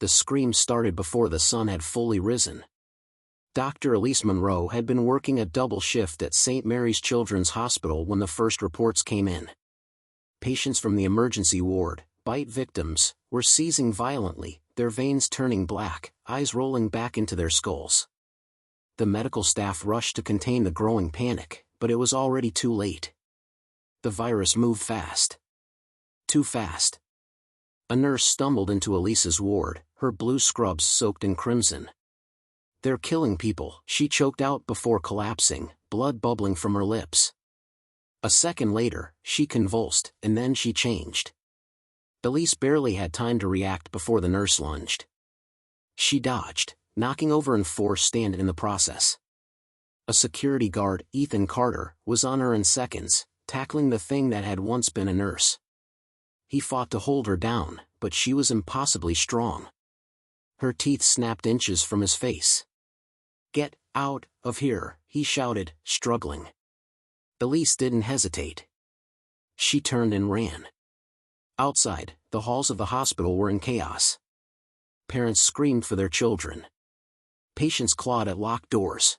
The scream started before the sun had fully risen. Dr. Elise Monroe had been working a double shift at St. Mary's Children's Hospital when the first reports came in. Patients from the emergency ward, bite victims, were seizing violently, their veins turning black, eyes rolling back into their skulls. The medical staff rushed to contain the growing panic, but it was already too late. The virus moved fast. Too fast. A nurse stumbled into Elise's ward, her blue scrubs soaked in crimson. "They're killing people," she choked out before collapsing, blood bubbling from her lips. A second later, she convulsed, and then she changed. Elise barely had time to react before the nurse lunged. She dodged, knocking over and forced stand in the process. A security guard, Ethan Carter, was on her in seconds, tackling the thing that had once been a nurse. He fought to hold her down, but she was impossibly strong. Her teeth snapped inches from his face. "Get out of here," he shouted, struggling. Elise didn't hesitate. She turned and ran. Outside, the halls of the hospital were in chaos. Parents screamed for their children. Patients clawed at locked doors.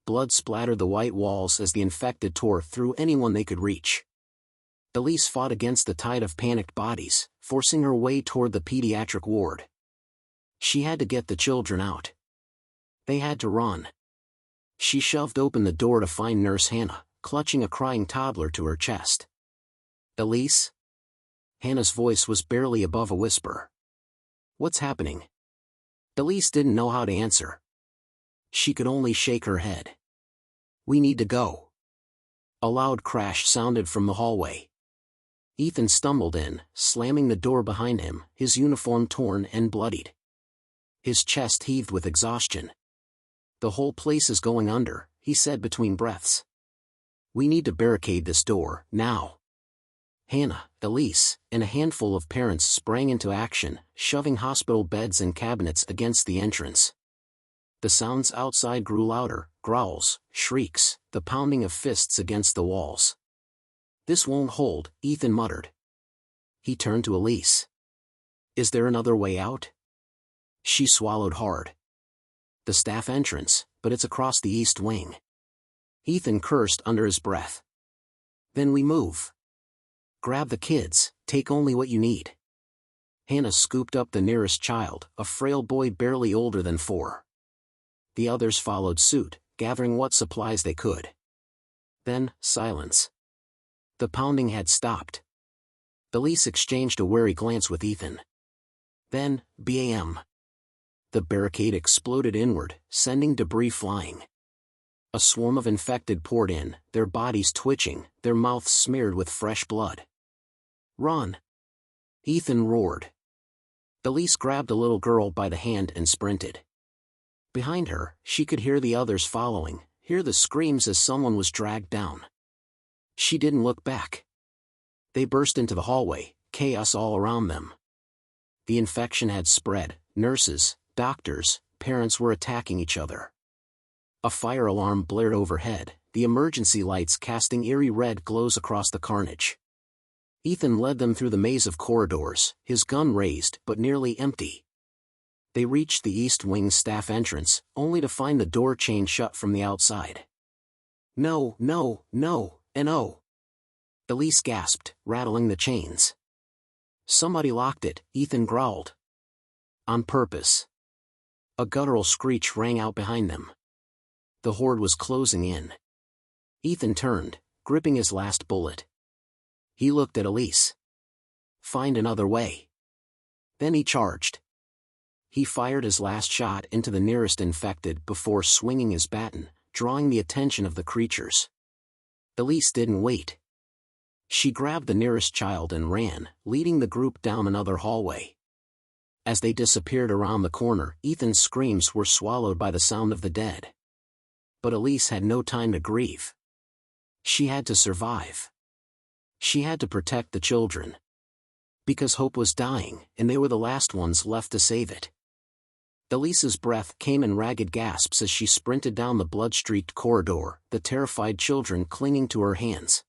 Blood splattered the white walls as the infected tore through anyone they could reach. Elise fought against the tide of panicked bodies, forcing her way toward the pediatric ward. She had to get the children out. They had to run. She shoved open the door to find Nurse Hannah, clutching a crying toddler to her chest. "Elise?" Hannah's voice was barely above a whisper. "What's happening?" Elise didn't know how to answer. She could only shake her head. "We need to go." A loud crash sounded from the hallway. Ethan stumbled in, slamming the door behind him, his uniform torn and bloodied. His chest heaved with exhaustion. "The whole place is going under," he said between breaths. "We need to barricade this door, now." Hannah, Elise, and a handful of parents sprang into action, shoving hospital beds and cabinets against the entrance. The sounds outside grew louder, growls, shrieks, the pounding of fists against the walls. "This won't hold," Ethan muttered. He turned to Elise. "Is there another way out?" She swallowed hard. "The staff entrance, but it's across the east wing." Ethan cursed under his breath. "Then we move. Grab the kids, take only what you need." Hannah scooped up the nearest child, a frail boy barely older than 4. The others followed suit, gathering what supplies they could. Then, silence. The pounding had stopped. Elise exchanged a wary glance with Ethan. Then, bam! The barricade exploded inward, sending debris flying. A swarm of infected poured in, their bodies twitching, their mouths smeared with fresh blood. "Run!" Ethan roared. Elise grabbed a little girl by the hand and sprinted. Behind her, she could hear the others following, hear the screams as someone was dragged down. She didn't look back. They burst into the hallway, chaos all around them. The infection had spread, nurses, doctors, parents were attacking each other. A fire alarm blared overhead, the emergency lights casting eerie red glows across the carnage. Ethan led them through the maze of corridors, his gun raised but nearly empty. They reached the East Wing staff entrance, only to find the door chained shut from the outside. "No, no, no, and oh!" Elise gasped, rattling the chains. "Somebody locked it," Ethan growled. "On purpose." A guttural screech rang out behind them. The horde was closing in. Ethan turned, gripping his last bullet. He looked at Elise. "Find another way." Then he charged. He fired his last shot into the nearest infected before swinging his baton, drawing the attention of the creatures. Elise didn't wait. She grabbed the nearest child and ran, leading the group down another hallway. As they disappeared around the corner, Ethan's screams were swallowed by the sound of the dead. But Elise had no time to grieve. She had to survive. She had to protect the children. Because hope was dying, and they were the last ones left to save it. Elise's breath came in ragged gasps as she sprinted down the blood-streaked corridor, the terrified children clinging to her hands.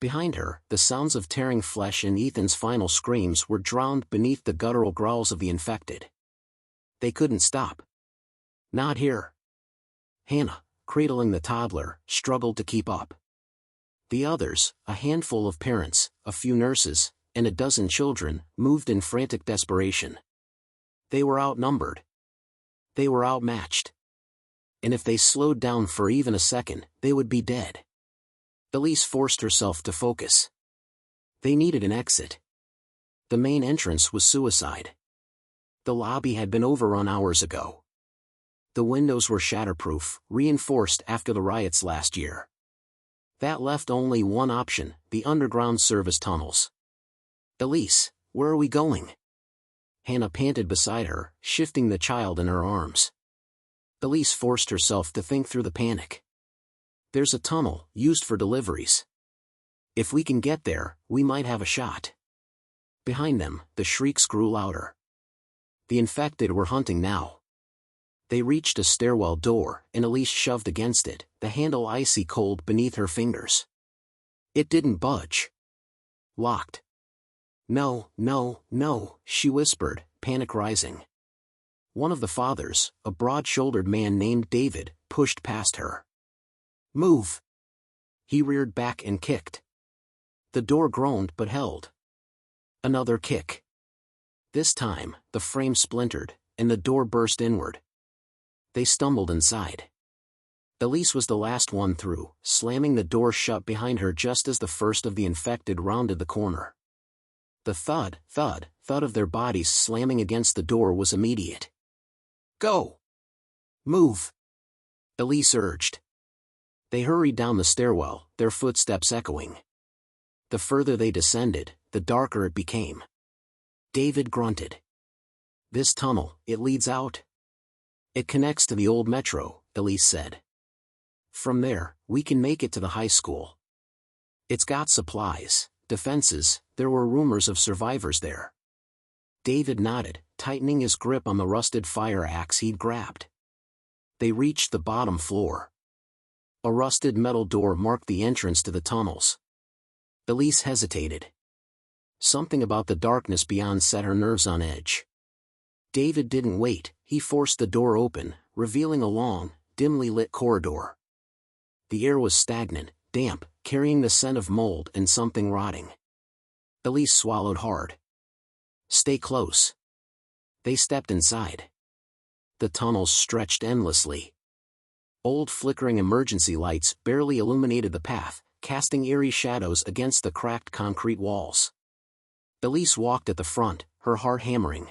Behind her, the sounds of tearing flesh and Ethan's final screams were drowned beneath the guttural growls of the infected. They couldn't stop. Not here. Hannah, cradling the toddler, struggled to keep up. The others, a handful of parents, a few nurses, and a dozen children, moved in frantic desperation. They were outnumbered. They were outmatched. And if they slowed down for even a second, they would be dead. Elise forced herself to focus. They needed an exit. The main entrance was suicide. The lobby had been overrun hours ago. The windows were shatterproof, reinforced after the riots last year. That left only one option, the underground service tunnels. Elise, where are we going? Hannah panted beside her, shifting the child in her arms. Elise forced herself to think through the panic. There's a tunnel, used for deliveries. If we can get there, we might have a shot. Behind them, the shrieks grew louder. The infected were hunting now. They reached a stairwell door, and Elise shoved against it, the handle icy cold beneath her fingers. It didn't budge. Locked. No, no, no, she whispered, panic rising. One of the fathers, a broad-shouldered man named David, pushed past her. Move! He reared back and kicked. The door groaned but held. Another kick. This time, the frame splintered, and the door burst inward. They stumbled inside. Elise was the last one through, slamming the door shut behind her just as the first of the infected rounded the corner. The thud, thud, thud of their bodies slamming against the door was immediate. Go! Move! Elise urged. They hurried down the stairwell, their footsteps echoing. The further they descended, the darker it became. David grunted. This tunnel, it leads out? It connects to the old metro, Elise said. From there, we can make it to the high school. It's got supplies, defenses, there were rumors of survivors there. David nodded, tightening his grip on the rusted fire axe he'd grabbed. They reached the bottom floor. A rusted metal door marked the entrance to the tunnels. Elise hesitated. Something about the darkness beyond set her nerves on edge. David didn't wait, he forced the door open, revealing a long, dimly lit corridor. The air was stagnant, damp, carrying the scent of mold and something rotting. Elise swallowed hard. Stay close. They stepped inside. The tunnels stretched endlessly. Old flickering emergency lights barely illuminated the path, casting eerie shadows against the cracked concrete walls. Elise walked at the front, her heart hammering.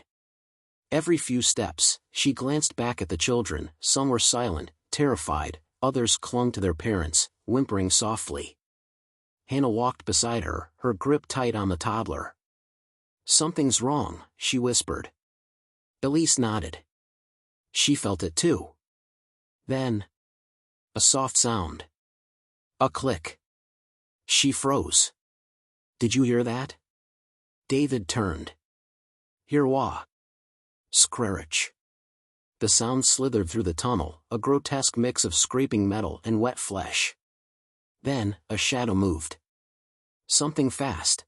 Every few steps, she glanced back at the children, some were silent, terrified, others clung to their parents, whimpering softly. Hannah walked beside her, her grip tight on the toddler. Something's wrong, she whispered. Elise nodded. She felt it too. Then, a soft sound. A click. She froze. Did you hear that? David turned. Hear what? Scratch. The sound slithered through the tunnel, a grotesque mix of scraping metal and wet flesh. Then, a shadow moved. Something fast.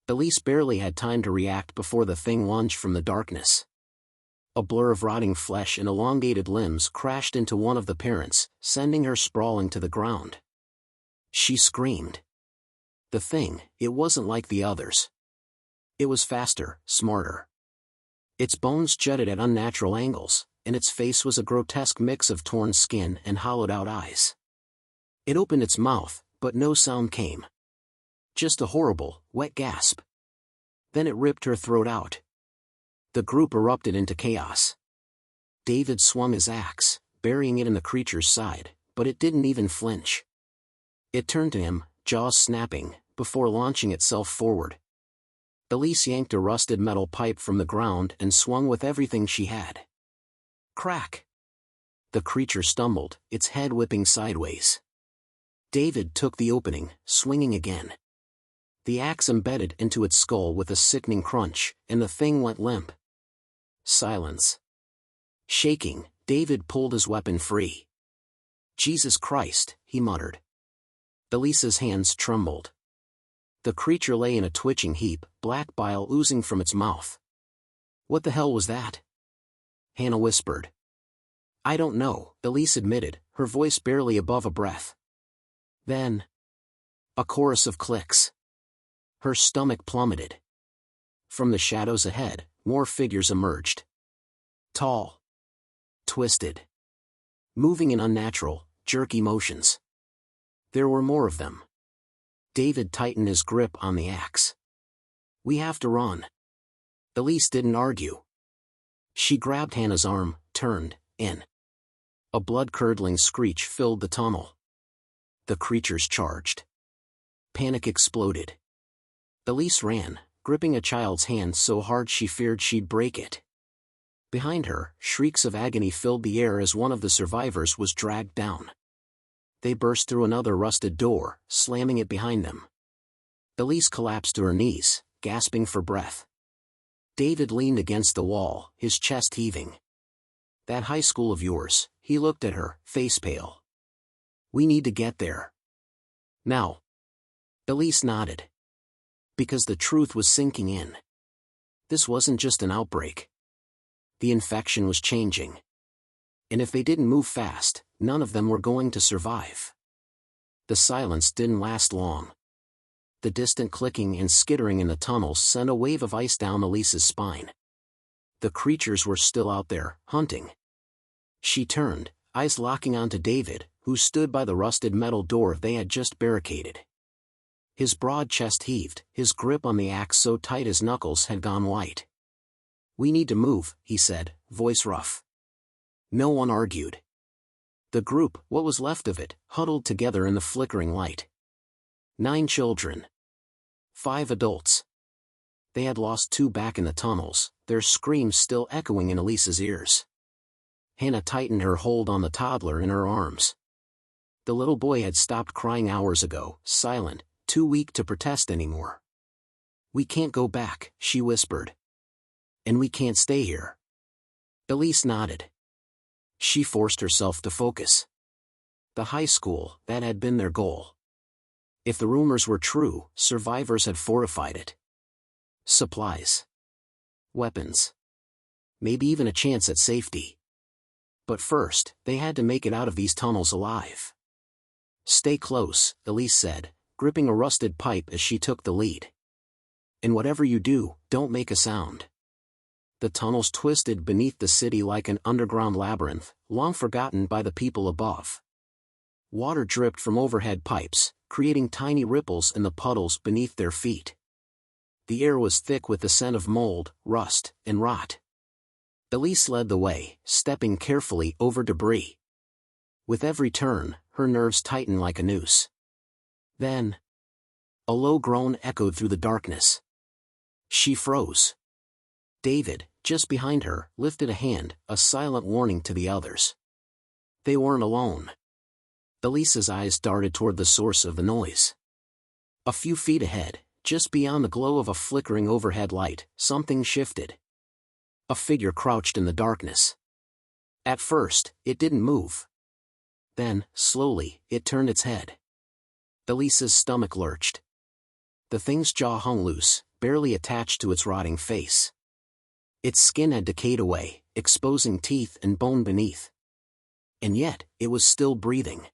Elise barely had time to react before the thing lunged from the darkness. A blur of rotting flesh and elongated limbs crashed into one of the parents, sending her sprawling to the ground. She screamed. The thing, it wasn't like the others. It was faster, smarter. Its bones jutted at unnatural angles, and its face was a grotesque mix of torn skin and hollowed-out eyes. It opened its mouth, but no sound came. Just a horrible, wet gasp. Then it ripped her throat out. The group erupted into chaos. David swung his axe, burying it in the creature's side, but it didn't even flinch. It turned to him, jaws snapping, before launching itself forward. Elise yanked a rusted metal pipe from the ground and swung with everything she had. Crack! The creature stumbled, its head whipping sideways. David took the opening, swinging again. The axe embedded into its skull with a sickening crunch, and the thing went limp. Silence. Shaking, David pulled his weapon free. Jesus Christ, he muttered. Elise's hands trembled. The creature lay in a twitching heap, black bile oozing from its mouth. "What the hell was that?" Hannah whispered. "I don't know," Elise admitted, her voice barely above a breath. Then, a chorus of clicks. Her stomach plummeted. From the shadows ahead, more figures emerged. Tall. Twisted. Moving in unnatural, jerky motions. There were more of them. David tightened his grip on the axe. "We have to run." Elise didn't argue. She grabbed Hannah's arm, turned, in. A blood-curdling screech filled the tunnel. The creatures charged. Panic exploded. Elise ran, gripping a child's hand so hard she feared she'd break it. Behind her, shrieks of agony filled the air as one of the survivors was dragged down. They burst through another rusted door, slamming it behind them. Elise collapsed to her knees, gasping for breath. David leaned against the wall, his chest heaving. "That high school of yours," he looked at her, face pale. "We need to get there. Now." Elise nodded. Because the truth was sinking in. This wasn't just an outbreak. The infection was changing. And if they didn't move fast, none of them were going to survive. The silence didn't last long. The distant clicking and skittering in the tunnels sent a wave of ice down Elise's spine. The creatures were still out there, hunting. She turned, eyes locking onto David, who stood by the rusted metal door they had just barricaded. His broad chest heaved, his grip on the axe so tight his knuckles had gone white. "We need to move," he said, voice rough. No one argued. The group, what was left of it, huddled together in the flickering light. 9 children. 5 adults. They had lost 2 back in the tunnels, their screams still echoing in Elise's ears. Hannah tightened her hold on the toddler in her arms. The little boy had stopped crying hours ago, silent, too weak to protest anymore. "We can't go back," she whispered. "And we can't stay here." Elise nodded. She forced herself to focus. The high school, that had been their goal. If the rumors were true, survivors had fortified it. Supplies. Weapons. Maybe even a chance at safety. But first, they had to make it out of these tunnels alive. "Stay close," Elise said, gripping a rusted pipe as she took the lead. "And whatever you do, don't make a sound." The tunnels twisted beneath the city like an underground labyrinth, long forgotten by the people above. Water dripped from overhead pipes, creating tiny ripples in the puddles beneath their feet. The air was thick with the scent of mold, rust, and rot. Elise led the way, stepping carefully over debris. With every turn, her nerves tightened like a noose. Then, a low groan echoed through the darkness. She froze. David, just behind her, lifted a hand, a silent warning to the others. They weren't alone. Elise's eyes darted toward the source of the noise. A few feet ahead, just beyond the glow of a flickering overhead light, something shifted. A figure crouched in the darkness. At first, it didn't move. Then, slowly, it turned its head. Elise's stomach lurched. The thing's jaw hung loose, barely attached to its rotting face. Its skin had decayed away, exposing teeth and bone beneath. And yet, it was still breathing.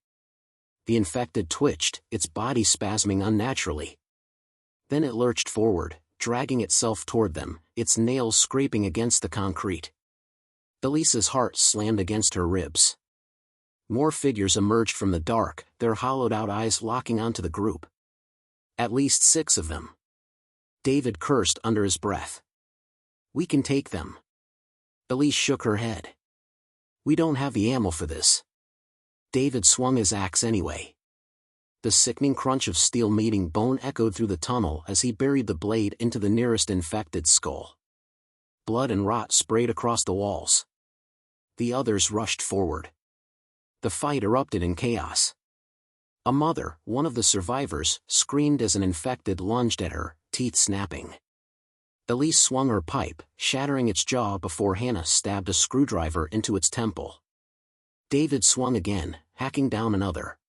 The infected twitched, its body spasming unnaturally. Then it lurched forward, dragging itself toward them, its nails scraping against the concrete. Elise's heart slammed against her ribs. More figures emerged from the dark, their hollowed-out eyes locking onto the group. At least 6 of them. David cursed under his breath. "We can take them." Elise shook her head. "We don't have the ammo for this." David swung his axe anyway. The sickening crunch of steel meeting bone echoed through the tunnel as he buried the blade into the nearest infected skull. Blood and rot sprayed across the walls. The others rushed forward. The fight erupted in chaos. A mother, one of the survivors, screamed as an infected lunged at her, teeth snapping. Elise swung her pipe, shattering its jaw before Hannah stabbed a screwdriver into its temple. David swung again, hacking down another.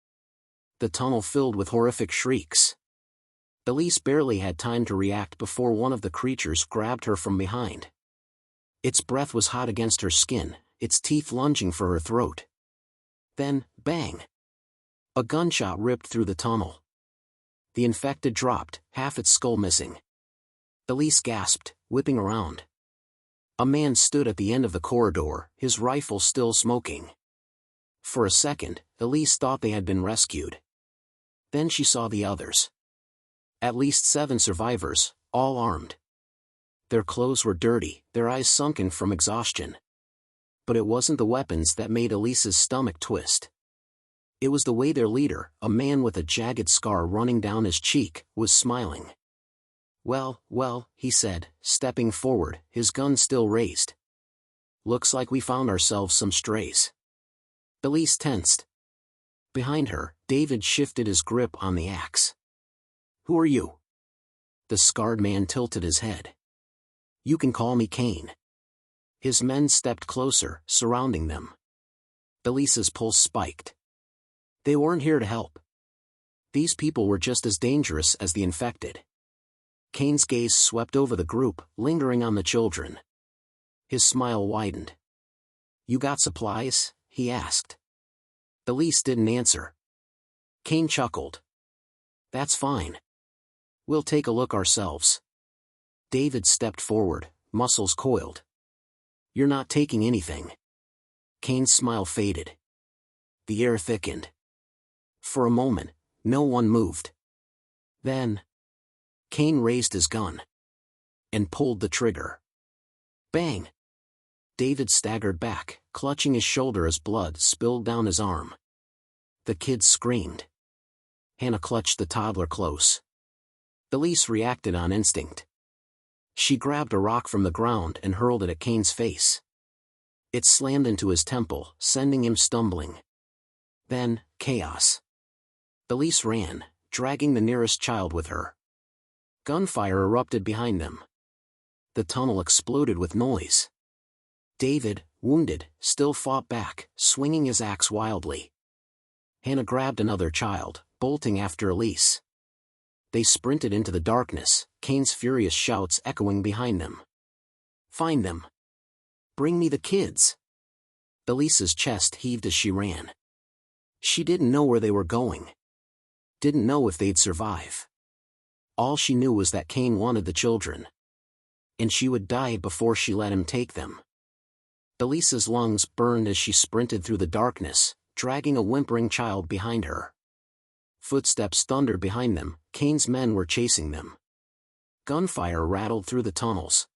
The tunnel filled with horrific shrieks. Elise barely had time to react before one of the creatures grabbed her from behind. Its breath was hot against her skin, its teeth lunging for her throat. Then, bang! A gunshot ripped through the tunnel. The infected dropped, half its skull missing. Elise gasped, whipping around. A man stood at the end of the corridor, his rifle still smoking. For a second, Elise thought they had been rescued. Then she saw the others. At least 7 survivors, all armed. Their clothes were dirty, their eyes sunken from exhaustion. But it wasn't the weapons that made Elise's stomach twist. It was the way their leader, a man with a jagged scar running down his cheek, was smiling. Well, he said, stepping forward, his gun still raised. Looks like we found ourselves some strays. Elise tensed. Behind her, David shifted his grip on the axe. Who are you? The scarred man tilted his head. You can call me Cain. His men stepped closer, surrounding them. Elise's pulse spiked. They weren't here to help. These people were just as dangerous as the infected. Cain's gaze swept over the group, lingering on the children. His smile widened. You got supplies? He asked. Elise didn't answer. Cain chuckled. That's fine. We'll take a look ourselves. David stepped forward, muscles coiled. You're not taking anything. Cain's smile faded. The air thickened. For a moment, no one moved. Then, Cain raised his gun. And pulled the trigger. Bang! David staggered back, clutching his shoulder as blood spilled down his arm. The kids screamed. Hannah clutched the toddler close. Elise reacted on instinct. She grabbed a rock from the ground and hurled it at Cain's face. It slammed into his temple, sending him stumbling. Then, chaos. Elise ran, dragging the nearest child with her. Gunfire erupted behind them. The tunnel exploded with noise. David, wounded, still fought back, swinging his axe wildly. Hannah grabbed another child, bolting after Elise. They sprinted into the darkness, Cain's furious shouts echoing behind them. Find them. Bring me the kids. Elise's chest heaved as she ran. She didn't know where they were going. Didn't know if they'd survive. All she knew was that Cain wanted the children. And she would die before she let him take them. Elise's lungs burned as she sprinted through the darkness, dragging a whimpering child behind her. Footsteps thundered behind them, Cain's men were chasing them. Gunfire rattled through the tunnels.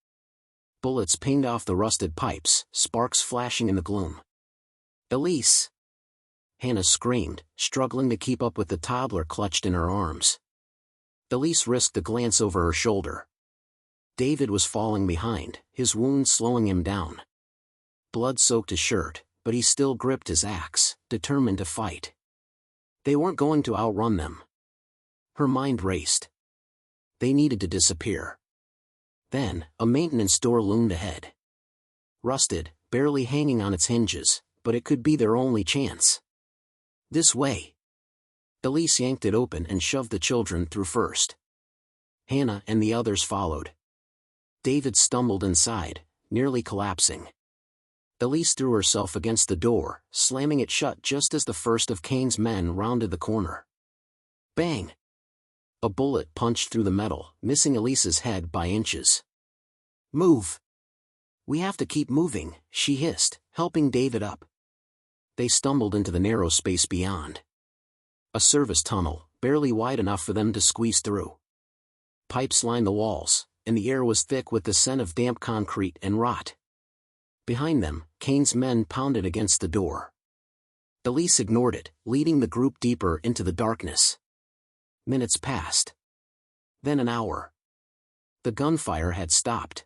Bullets pinged off the rusted pipes, sparks flashing in the gloom. Elise! Hannah screamed, struggling to keep up with the toddler clutched in her arms. Elise risked a glance over her shoulder. David was falling behind, his wound slowing him down. Blood soaked his shirt, but he still gripped his axe, determined to fight. They weren't going to outrun them. Her mind raced. They needed to disappear. Then, a maintenance door loomed ahead. Rusted, barely hanging on its hinges, but it could be their only chance. This way. Elise yanked it open and shoved the children through first. Hannah and the others followed. David stumbled inside, nearly collapsing. Elise threw herself against the door, slamming it shut just as the first of Cain's men rounded the corner. Bang! A bullet punched through the metal, missing Elise's head by inches. Move! We have to keep moving, she hissed, helping David up. They stumbled into the narrow space beyond. A service tunnel, barely wide enough for them to squeeze through. Pipes lined the walls, and the air was thick with the scent of damp concrete and rot. Behind them, Cain's men pounded against the door. Elise ignored it, leading the group deeper into the darkness. Minutes passed. Then an hour. The gunfire had stopped.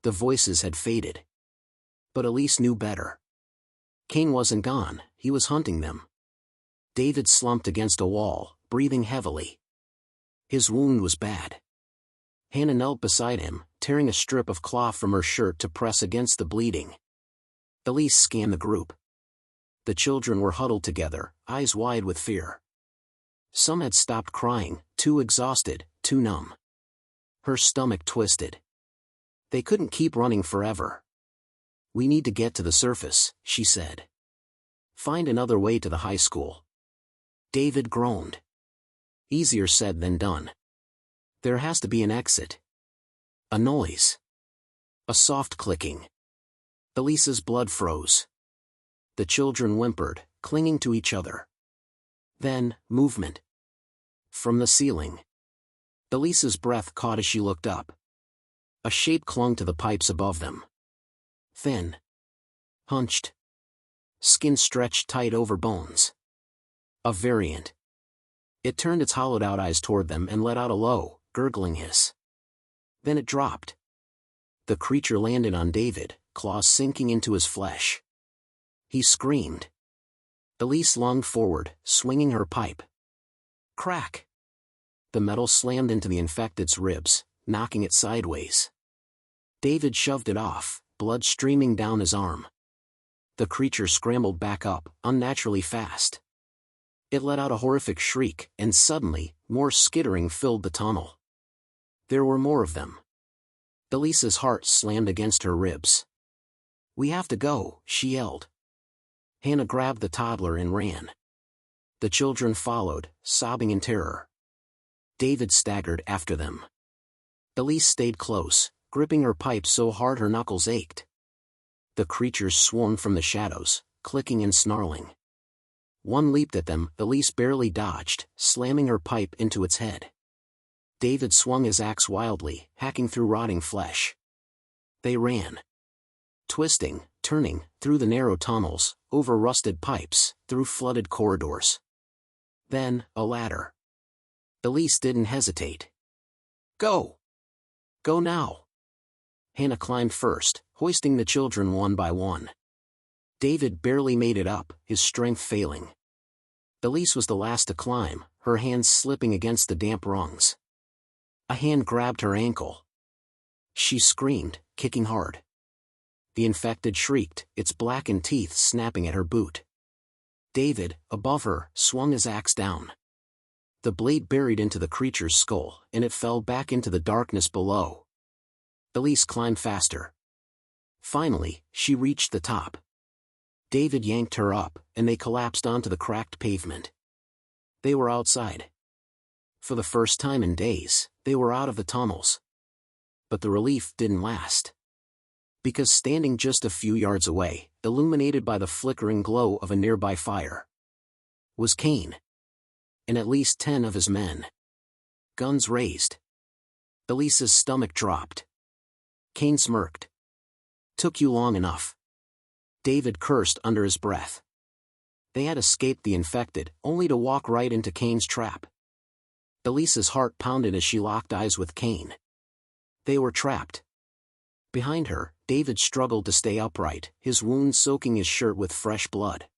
The voices had faded. But Elise knew better. Cain wasn't gone, he was hunting them. David slumped against a wall, breathing heavily. His wound was bad. Hannah knelt beside him, tearing a strip of cloth from her shirt to press against the bleeding. Elise scanned the group. The children were huddled together, eyes wide with fear. Some had stopped crying, too exhausted, too numb. Her stomach twisted. They couldn't keep running forever. "We need to get to the surface," she said. "Find another way to the high school." David groaned. Easier said than done. There has to be an exit. A noise. A soft clicking. Elisa's blood froze. The children whimpered, clinging to each other. Then, movement. From the ceiling. Elisa's breath caught as she looked up. A shape clung to the pipes above them. Thin. Hunched. Skin stretched tight over bones. A variant. It turned its hollowed-out eyes toward them and let out a low, gurgling hiss. Then it dropped. The creature landed on David, claws sinking into his flesh. He screamed. Elise lunged forward, swinging her pipe. Crack! The metal slammed into the infected's ribs, knocking it sideways. David shoved it off, blood streaming down his arm. The creature scrambled back up, unnaturally fast. It let out a horrific shriek, and suddenly, more skittering filled the tunnel. There were more of them. Elisa's heart slammed against her ribs. "We have to go," she yelled. Hannah grabbed the toddler and ran. The children followed, sobbing in terror. David staggered after them. Elise stayed close, gripping her pipe so hard her knuckles ached. The creatures swarmed from the shadows, clicking and snarling. One leaped at them. Elise barely dodged, slamming her pipe into its head. David swung his axe wildly, hacking through rotting flesh. They ran. Twisting, turning, through the narrow tunnels, over rusted pipes, through flooded corridors. Then, a ladder. Elise didn't hesitate. "Go! Go now!" Hannah climbed first, hoisting the children one by one. David barely made it up, his strength failing. Elise was the last to climb, her hands slipping against the damp rungs. A hand grabbed her ankle. She screamed, kicking hard. The infected shrieked, its blackened teeth snapping at her boot. David, above her, swung his axe down. The blade buried into the creature's skull, and it fell back into the darkness below. Elise climbed faster. Finally, she reached the top. David yanked her up, and they collapsed onto the cracked pavement. They were outside. For the first time in days, they were out of the tunnels. But the relief didn't last. Because standing just a few yards away, illuminated by the flickering glow of a nearby fire, was Kane. And at least 10 of his men. Guns raised. Elisa's stomach dropped. Kane smirked. "Took you long enough." David cursed under his breath. They had escaped the infected, only to walk right into Kane's trap. Elisa's heart pounded as she locked eyes with Kane. They were trapped. Behind her, David struggled to stay upright, his wounds soaking his shirt with fresh blood.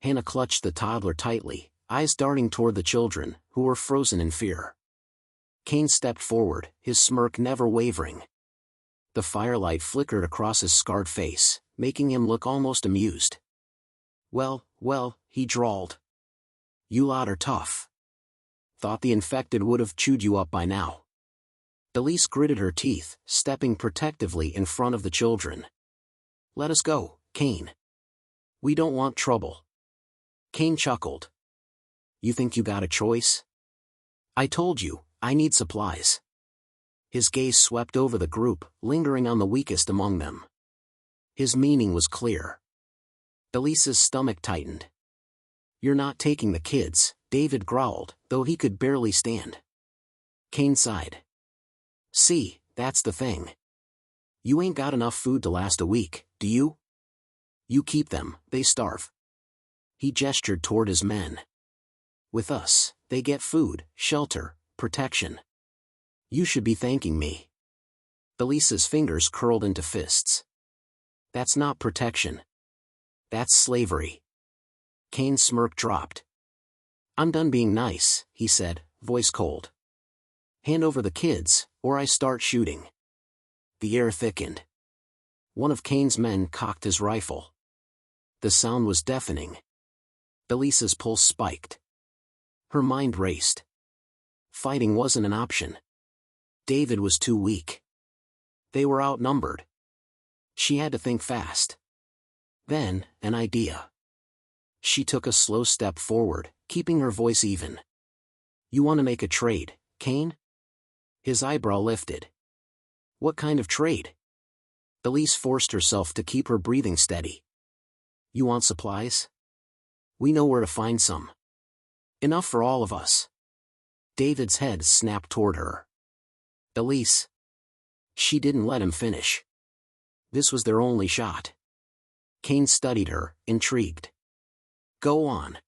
Hannah clutched the toddler tightly, eyes darting toward the children, who were frozen in fear. Kane stepped forward, his smirk never wavering. The firelight flickered across his scarred face, making him look almost amused. Well, he drawled. "You lot are tough. Thought the infected would have chewed you up by now." Elise gritted her teeth, stepping protectively in front of the children. "Let us go, Kane. We don't want trouble." Kane chuckled. "You think you got a choice? I told you, I need supplies." His gaze swept over the group, lingering on the weakest among them. His meaning was clear. Elisa's stomach tightened. "You're not taking the kids," David growled, though he could barely stand. Kane sighed. "See, that's the thing. You ain't got enough food to last a week, do you? You keep them, they starve." He gestured toward his men. "With us, they get food, shelter, protection. You should be thanking me." Elisa's fingers curled into fists. "That's not protection. That's slavery." Kane's smirk dropped. "I'm done being nice," he said, voice cold. "Hand over the kids, or I start shooting." The air thickened. One of Kane's men cocked his rifle. The sound was deafening. Elisa's pulse spiked. Her mind raced. Fighting wasn't an option. David was too weak. They were outnumbered. She had to think fast. Then, an idea. She took a slow step forward, keeping her voice even. "You want to make a trade, Kane?" His eyebrow lifted. "What kind of trade?" Elise forced herself to keep her breathing steady. "You want supplies? We know where to find some. Enough for all of us." David's head snapped toward her. "Elise." She didn't let him finish. This was their only shot. Kane studied her, intrigued. "Go on."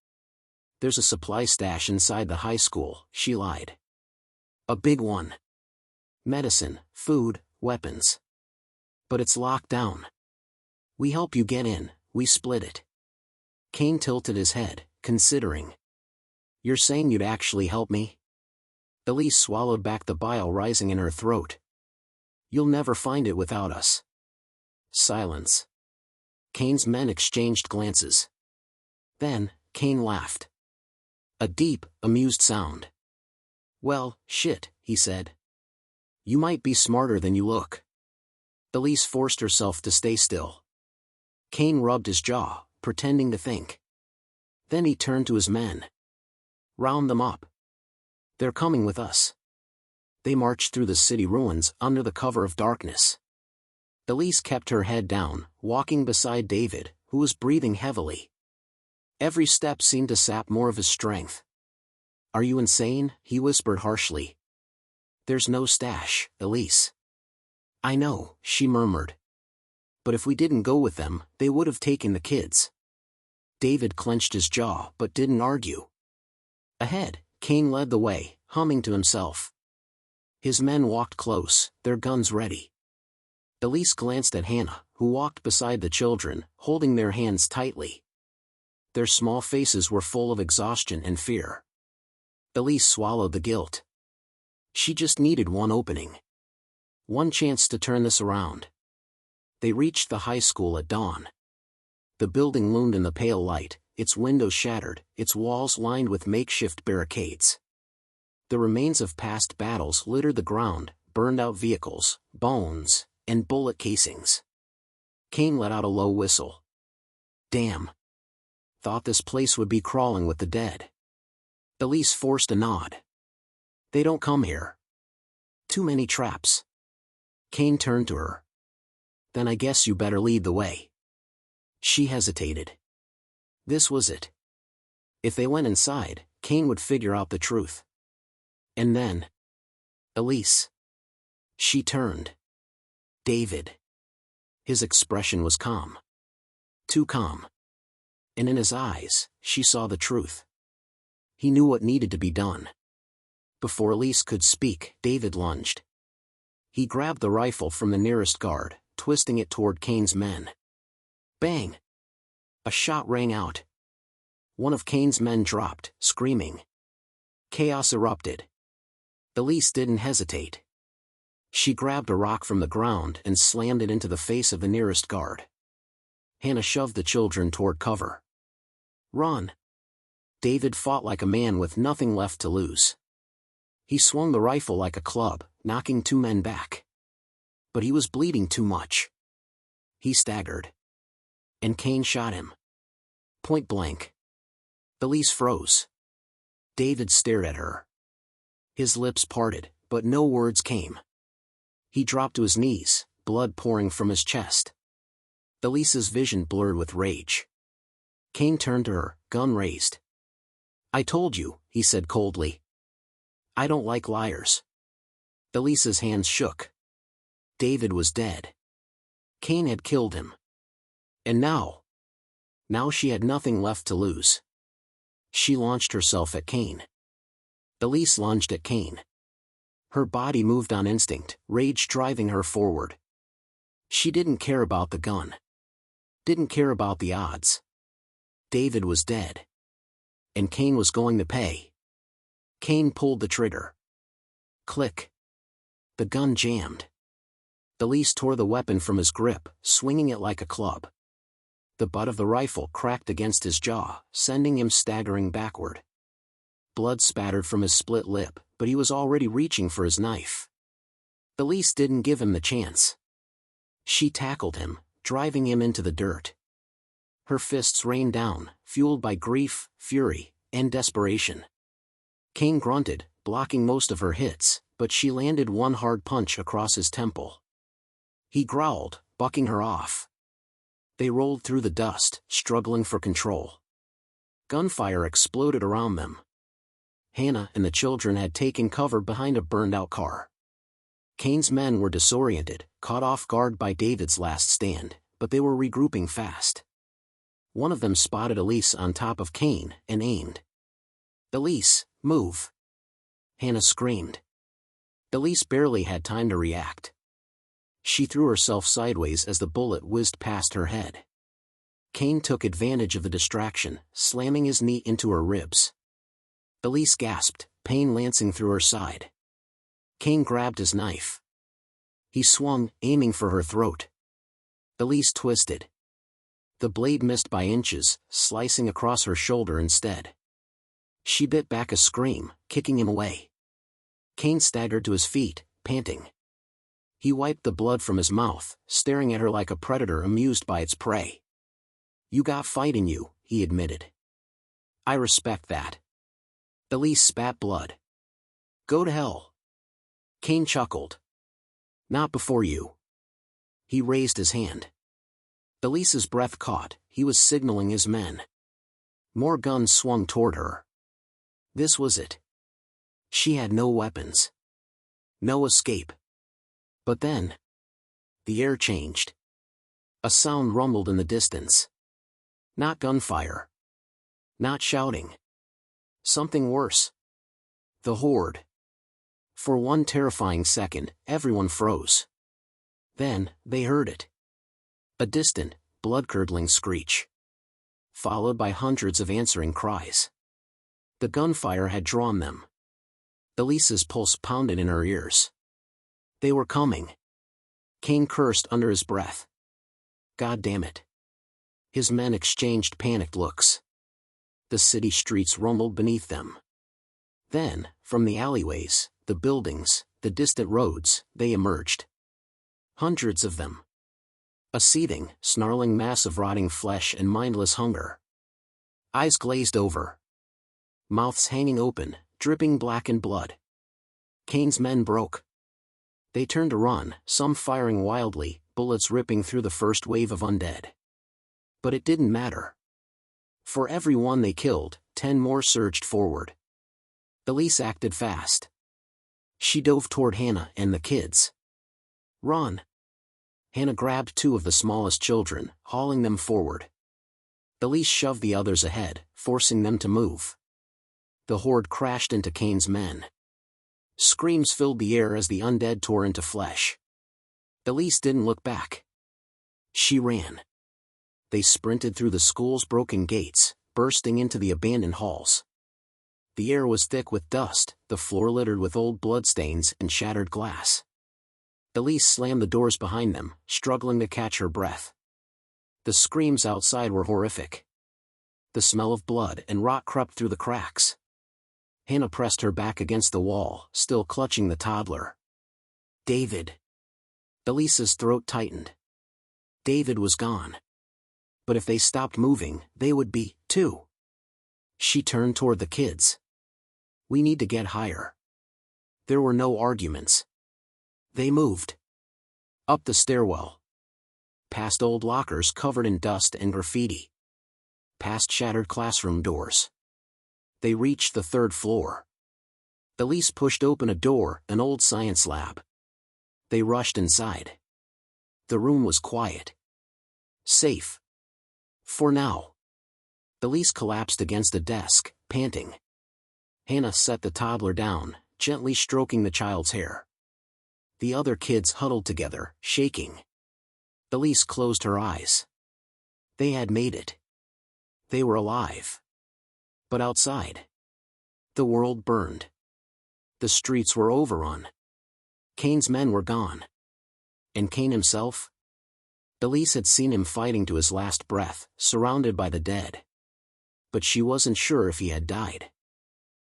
"There's a supply stash inside the high school," she lied. "A big one. Medicine, food, weapons. But it's locked down. We help you get in, we split it." Kane tilted his head, considering. "You're saying you'd actually help me?" Elise swallowed back the bile rising in her throat. "You'll never find it without us." Silence. Kane's men exchanged glances. Then, Kane laughed. A deep, amused sound. "Well, shit," he said. "You might be smarter than you look." Elise forced herself to stay still. Kane rubbed his jaw, pretending to think. Then he turned to his men. "Round them up. They're coming with us." They marched through the city ruins under the cover of darkness. Elise kept her head down, walking beside David, who was breathing heavily. Every step seemed to sap more of his strength. "Are you insane?" he whispered harshly. "There's no stash, Elise." "I know," she murmured. "But if we didn't go with them, they would have taken the kids." David clenched his jaw but didn't argue. Ahead, Kane led the way, humming to himself. His men walked close, their guns ready. Elise glanced at Hannah, who walked beside the children, holding their hands tightly. Their small faces were full of exhaustion and fear. Elise swallowed the guilt. She just needed one opening. One chance to turn this around. They reached the high school at dawn. The building loomed in the pale light, its windows shattered, its walls lined with makeshift barricades. The remains of past battles littered the ground, burned-out vehicles, bones, and bullet casings. Kane let out a low whistle. "Damn. Thought this place would be crawling with the dead." Elise forced a nod. "They don't come here. Too many traps." Kane turned to her. "Then I guess you better lead the way." She hesitated. This was it. If they went inside, Kane would figure out the truth. And then... Elise. She turned. David. His expression was calm. Too calm. And in his eyes, she saw the truth. He knew what needed to be done. Before Elise could speak, David lunged. He grabbed the rifle from the nearest guard, twisting it toward Kane's men. Bang! A shot rang out. One of Kane's men dropped, screaming. Chaos erupted. Elise didn't hesitate. She grabbed a rock from the ground and slammed it into the face of the nearest guard. Hannah shoved the children toward cover. "Run!" David fought like a man with nothing left to lose. He swung the rifle like a club, knocking two men back. But he was bleeding too much. He staggered. And Kane shot him. Point blank. Elise froze. David stared at her. His lips parted, but no words came. He dropped to his knees, blood pouring from his chest. Elise's vision blurred with rage. Kane turned to her, gun raised. "I told you," he said coldly. "I don't like liars." Elise's hands shook. David was dead. Kane had killed him. And now she had nothing left to lose. She launched herself at Kane. Elise lunged at Kane. Her body moved on instinct, rage driving her forward. She didn't care about the gun. Didn't care about the odds. David was dead. And Kane was going to pay. Kane pulled the trigger. Click. The gun jammed. Elise tore the weapon from his grip, swinging it like a club. The butt of the rifle cracked against his jaw, sending him staggering backward. Blood spattered from his split lip, but he was already reaching for his knife. Elise didn't give him the chance. She tackled him, driving him into the dirt. Her fists rained down, fueled by grief, fury, and desperation. Cain grunted, blocking most of her hits, but she landed one hard punch across his temple. He growled, bucking her off. They rolled through the dust, struggling for control. Gunfire exploded around them. Hannah and the children had taken cover behind a burned-out car. Cain's men were disoriented, caught off guard by David's last stand, but they were regrouping fast. One of them spotted Elise on top of Cain and aimed. "Elise, move!" Hannah screamed. Elise barely had time to react. She threw herself sideways as the bullet whizzed past her head. Cain took advantage of the distraction, slamming his knee into her ribs. Elise gasped, pain lancing through her side. Cain grabbed his knife. He swung, aiming for her throat. Elise twisted. The blade missed by inches, slicing across her shoulder instead. She bit back a scream, kicking him away. Cain staggered to his feet, panting. He wiped the blood from his mouth, staring at her like a predator amused by its prey. "You got fight in you," he admitted. "I respect that." Elise spat blood. "Go to hell." Cain chuckled. "Not before you." He raised his hand. Elise's breath caught, he was signaling his men. More guns swung toward her. This was it. She had no weapons. No escape. But then, the air changed. A sound rumbled in the distance. Not gunfire. Not shouting. Something worse. The Horde. For one terrifying second, everyone froze. Then, they heard it. A distant, blood-curdling screech. Followed by hundreds of answering cries. The gunfire had drawn them. Elise's pulse pounded in her ears. They were coming. Cain cursed under his breath. God damn it. His men exchanged panicked looks. The city streets rumbled beneath them. Then, from the alleyways, the buildings, the distant roads, they emerged. Hundreds of them. A seething, snarling mass of rotting flesh and mindless hunger. Eyes glazed over. Mouths hanging open, dripping blackened blood. Cain's men broke. They turned to run, some firing wildly, bullets ripping through the first wave of undead. But it didn't matter. For every one they killed, 10 more surged forward. Elise acted fast. She dove toward Hannah and the kids. "Run!" Hannah grabbed 2 of the smallest children, hauling them forward. Elise shoved the others ahead, forcing them to move. The Horde crashed into Cain's men. Screams filled the air as the undead tore into flesh. Elise didn't look back. She ran. They sprinted through the school's broken gates, bursting into the abandoned halls. The air was thick with dust, the floor littered with old bloodstains and shattered glass. Elise slammed the doors behind them, struggling to catch her breath. The screams outside were horrific. The smell of blood and rot crept through the cracks. Hannah pressed her back against the wall, still clutching the toddler. "David." Elise's throat tightened. David was gone. But if they stopped moving, they would be, too. She turned toward the kids. "We need to get higher." There were no arguments. They moved. Up the stairwell. Past old lockers covered in dust and graffiti. Past shattered classroom doors. They reached the 3rd floor. Elise pushed open a door, an old science lab. They rushed inside. The room was quiet. Safe. For now. Elise collapsed against a desk, panting. Hannah set the toddler down, gently stroking the child's hair. The other kids huddled together, shaking. Elise closed her eyes. They had made it. They were alive. But outside, the world burned. The streets were overrun. Cain's men were gone. And Cain himself? Elise had seen him fighting to his last breath, surrounded by the dead. But she wasn't sure if he had died.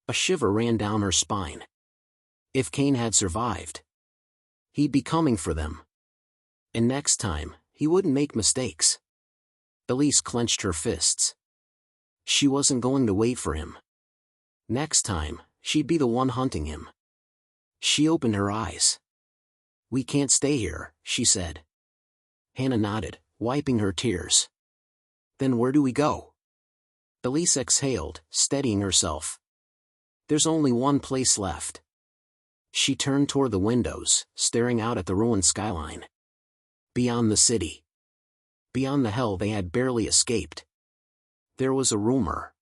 A shiver ran down her spine. If Kane had survived, he'd be coming for them. And next time, he wouldn't make mistakes. Elise clenched her fists. She wasn't going to wait for him. Next time, she'd be the one hunting him. She opened her eyes. "We can't stay here," she said. Hannah nodded, wiping her tears. "Then where do we go?" Elise exhaled, steadying herself. "There's only one place left." She turned toward the windows, staring out at the ruined skyline. Beyond the city. Beyond the hell they had barely escaped. There was a rumor.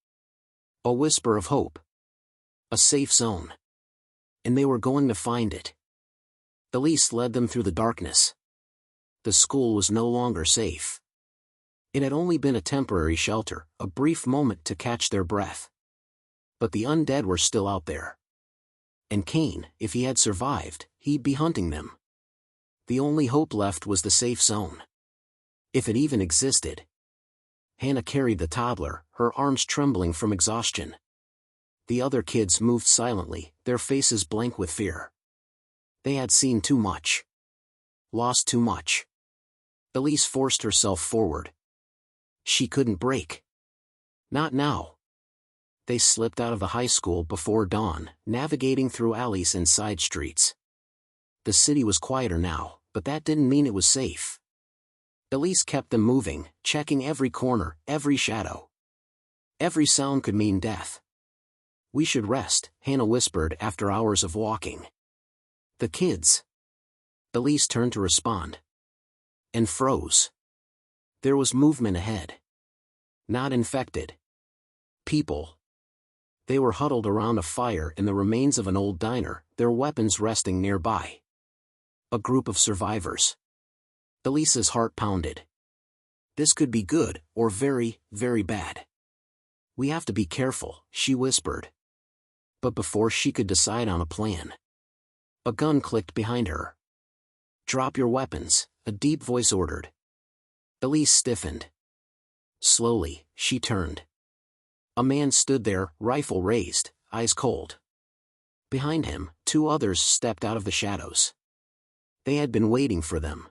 A whisper of hope. A safe zone. And they were going to find it. Elise led them through the darkness. The school was no longer safe. It had only been a temporary shelter, a brief moment to catch their breath. But the undead were still out there. And Kane, if he had survived, he'd be hunting them. The only hope left was the safe zone. If it even existed. Hannah carried the toddler, her arms trembling from exhaustion. The other kids moved silently, their faces blank with fear. They had seen too much. Lost too much. Elise forced herself forward. She couldn't break. Not now. They slipped out of the high school before dawn, navigating through alleys and side streets. The city was quieter now, but that didn't mean it was safe. Elise kept them moving, checking every corner, every shadow. Every sound could mean death. "We should rest," Hannah whispered after hours of walking. "The kids." Elise turned to respond. And froze. There was movement ahead. Not infected. People. They were huddled around a fire in the remains of an old diner, their weapons resting nearby. A group of survivors. Elise's heart pounded. This could be good, or very, very bad. "We have to be careful," she whispered. But before she could decide on a plan, a gun clicked behind her. "Drop your weapons," a deep voice ordered. Elise stiffened. Slowly, she turned. A man stood there, rifle raised, eyes cold. Behind him, two others stepped out of the shadows. They had been waiting for them.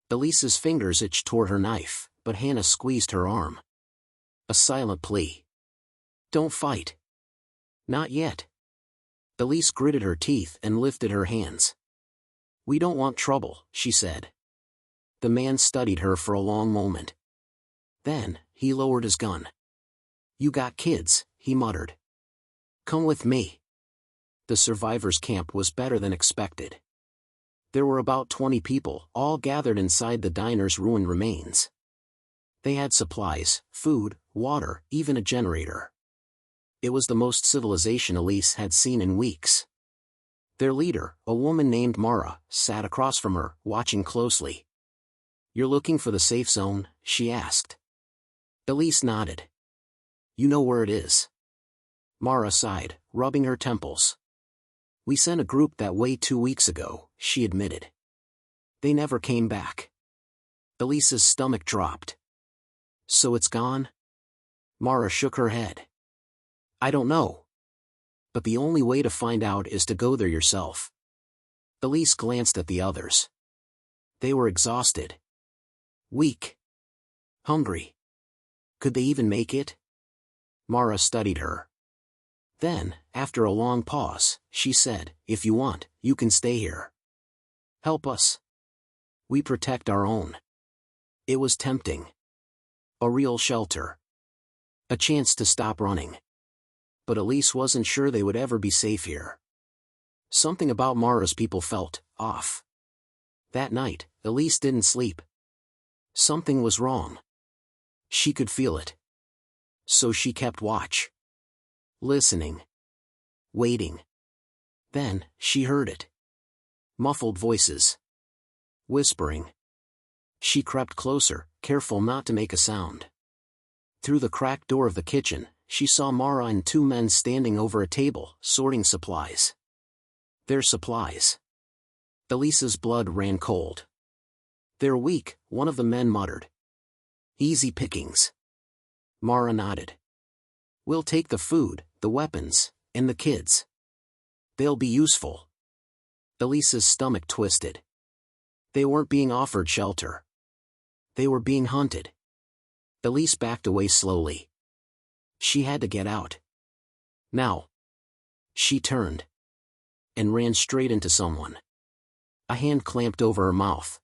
Elise's fingers itched toward her knife, but Hannah squeezed her arm. A silent plea. "Don't fight." "Not yet." Elise gritted her teeth and lifted her hands. "We don't want trouble," she said. The man studied her for a long moment. Then, he lowered his gun. "You got kids," he muttered. "Come with me." The survivors' camp was better than expected. There were about 20 people, all gathered inside the diner's ruined remains. They had supplies, food, water, even a generator. It was the most civilization Elise had seen in weeks. Their leader, a woman named Mara, sat across from her, watching closely. "You're looking for the safe zone?" she asked. Elise nodded. "You know where it is." Mara sighed, rubbing her temples. "We sent a group that way 2 weeks ago," she admitted. "They never came back." Elise's stomach dropped. "So it's gone?" Mara shook her head. "I don't know. But the only way to find out is to go there yourself." Elise glanced at the others. They were exhausted. Weak. Hungry. Could they even make it? Mara studied her. Then, after a long pause, she said, "If you want, you can stay here. Help us. We protect our own." It was tempting. A real shelter. A chance to stop running. But Elise wasn't sure they would ever be safe here. Something about Mara's people felt off. That night, Elise didn't sleep. Something was wrong. She could feel it. So she kept watch. Listening. Waiting. Then, she heard it. Muffled voices. Whispering. She crept closer, careful not to make a sound. Through the cracked door of the kitchen, she saw Mara and 2 men standing over a table, sorting supplies. Their supplies. Elise's blood ran cold. "They're weak," one of the men muttered. "Easy pickings." Mara nodded. "We'll take the food, the weapons, and the kids. They'll be useful." Elise's stomach twisted. They weren't being offered shelter. They were being hunted. Elise backed away slowly. She had to get out. Now. She turned. And ran straight into someone. A hand clamped over her mouth.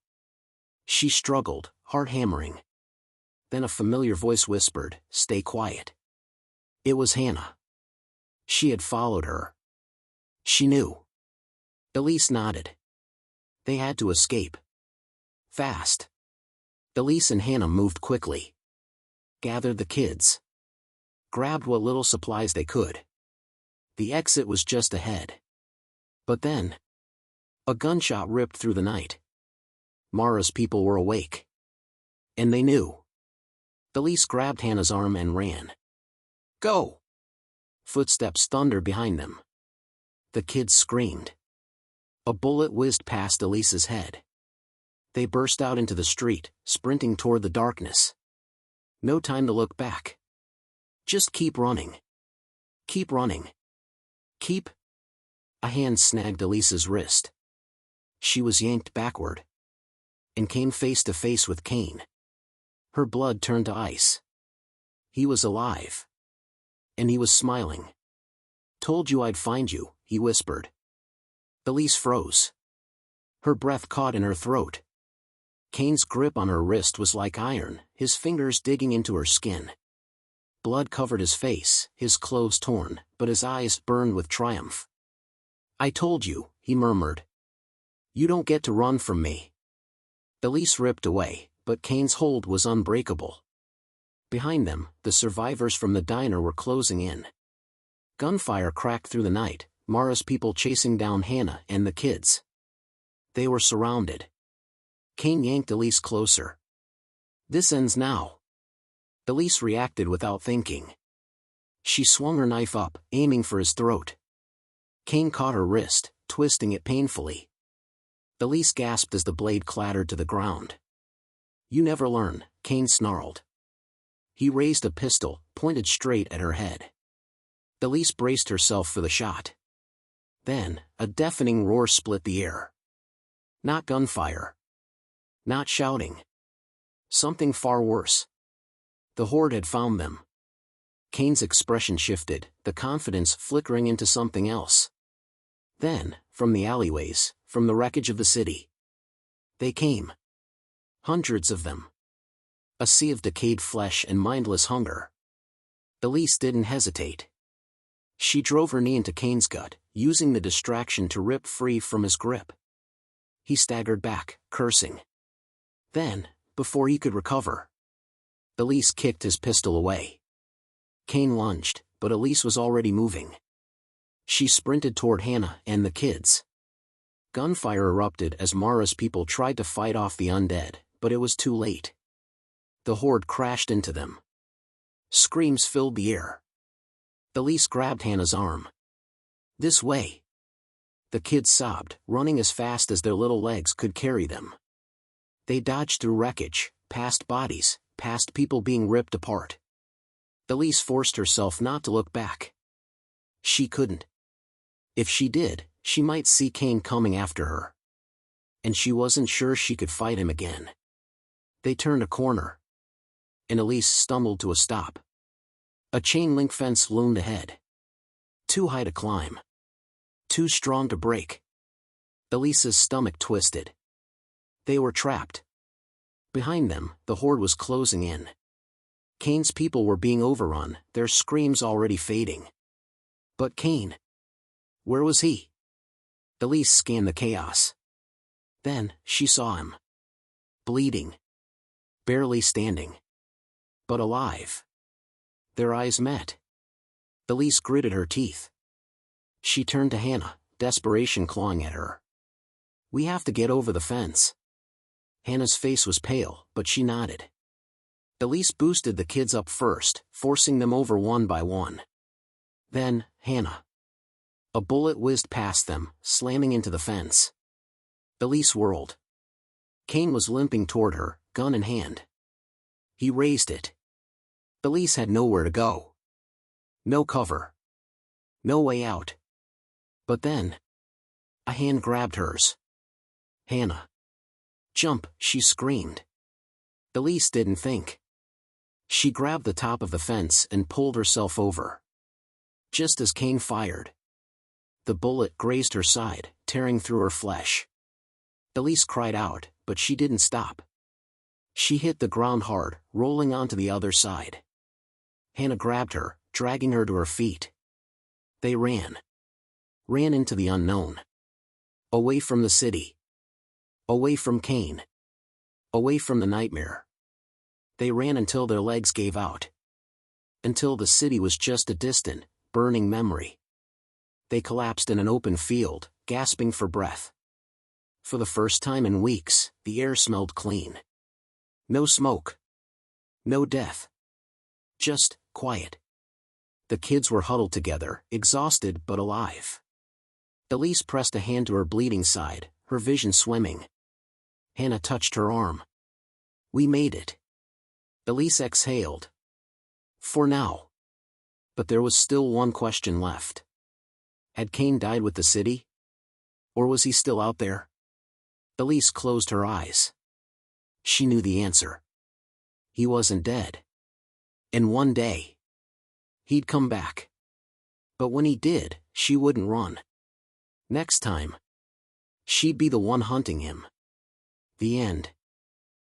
She struggled, heart hammering. Then a familiar voice whispered, "Stay quiet." It was Hannah. She had followed her. She knew. Elise nodded. They had to escape. Fast. Elise and Hannah moved quickly. Gathered the kids. Grabbed what little supplies they could. The exit was just ahead. But then, a gunshot ripped through the night. Mara's people were awake. And they knew. Elise grabbed Hannah's arm and ran. Go! Footsteps thundered behind them. The kids screamed. A bullet whizzed past Elise's head. They burst out into the street, sprinting toward the darkness. No time to look back. Just keep running. Keep running. Keep. A hand snagged Elise's wrist. She was yanked backward. And came face to face with Kane. Her blood turned to ice. He was alive. And he was smiling. Told you I'd find you, he whispered. Elise froze. Her breath caught in her throat. Kane's grip on her wrist was like iron, his fingers digging into her skin. Blood covered his face, his clothes torn, but his eyes burned with triumph. I told you, he murmured. You don't get to run from me. Elise ripped away, but Kane's hold was unbreakable. Behind them, the survivors from the diner were closing in. Gunfire cracked through the night, Mara's people chasing down Hannah and the kids. They were surrounded. Kane yanked Elise closer. This ends now. Elise reacted without thinking. She swung her knife up, aiming for his throat. Kane caught her wrist, twisting it painfully. Elise gasped as the blade clattered to the ground. You never learn, Kane snarled. He raised a pistol, pointed straight at her head. Elise braced herself for the shot. Then, a deafening roar split the air. Not gunfire. Not shouting. Something far worse. The Horde had found them. Kane's expression shifted, the confidence flickering into something else. Then, from the alleyways, from the wreckage of the city. They came. Hundreds of them. A sea of decayed flesh and mindless hunger. Elise didn't hesitate. She drove her knee into Kane's gut, using the distraction to rip free from his grip. He staggered back, cursing. Then, before he could recover, Elise kicked his pistol away. Kane lunged, but Elise was already moving. She sprinted toward Hannah and the kids. Gunfire erupted as Mara's people tried to fight off the undead, but it was too late. The Horde crashed into them. Screams filled the air. Elise grabbed Hannah's arm. This way. The kids sobbed, running as fast as their little legs could carry them. They dodged through wreckage, past bodies, past people being ripped apart. Elise forced herself not to look back. She couldn't. If she did, she might see Kane coming after her. And she wasn't sure she could fight him again. They turned a corner. And Elise stumbled to a stop. A chain-link fence loomed ahead. Too high to climb. Too strong to break. Elise's stomach twisted. They were trapped. Behind them, the Horde was closing in. Kane's people were being overrun, their screams already fading. But Kane? Where was he? Elise scanned the chaos. Then, she saw him. Bleeding. Barely standing. But alive. Their eyes met. Elise gritted her teeth. She turned to Hannah, desperation clawing at her. We have to get over the fence. Hannah's face was pale, but she nodded. Elise boosted the kids up first, forcing them over one by one. Then, Hannah. A bullet whizzed past them, slamming into the fence. Elise whirled. Kane was limping toward her, gun in hand. He raised it. Elise had nowhere to go. No cover. No way out. But then, A hand grabbed hers. "Hannah! Jump!" she screamed. Elise didn't think. She grabbed the top of the fence and pulled herself over. Just as Cain fired, the bullet grazed her side, tearing through her flesh. Elise cried out, but she didn't stop. She hit the ground hard, rolling onto the other side. Hannah grabbed her, dragging her to her feet. They ran. Ran into the unknown. Away from the city. Away from Cain. Away from the nightmare. They ran until their legs gave out. Until the city was just a distant, burning memory. They collapsed in an open field, gasping for breath. For the first time in weeks, the air smelled clean. No smoke. No death. Just quiet. The kids were huddled together, exhausted but alive. Elise pressed a hand to her bleeding side, her vision swimming. Hannah touched her arm. "We made it." Elise exhaled. For now. But there was still one question left. Had Cain died with the city? Or was he still out there? Elise closed her eyes. She knew the answer. He wasn't dead. And one day, he'd come back. But when he did, she wouldn't run. Next time, she'd be the one hunting him. The end.